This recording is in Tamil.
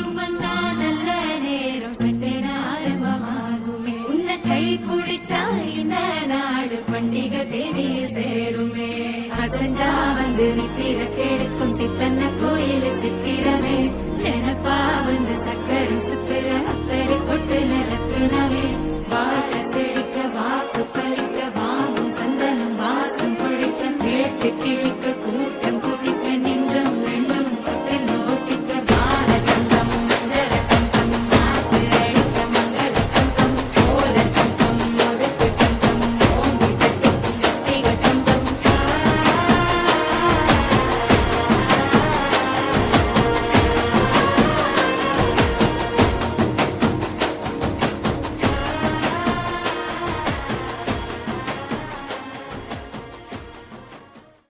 நீயும் வந்தா நல்ல நேரம் சட்டென ஆரம்பமாகுமே. உன்னை கை பிடிச்சா இந்த நாடு பண்டிகை தேதியில் சேருமே. அசஞ்சா வந்து நித்திர கெடுக்கும் சித்தன்ன கோயில் சித்திரமே. நினப்பா வந்து சக்கரம் சுத்துற அத்தடி கொட்டுல ரத்தினமே. வாழ செழிக்க வாக்கு பலிக்க வாங்கும் சந்தனம் வாசம் பொழிக்க கேட்டு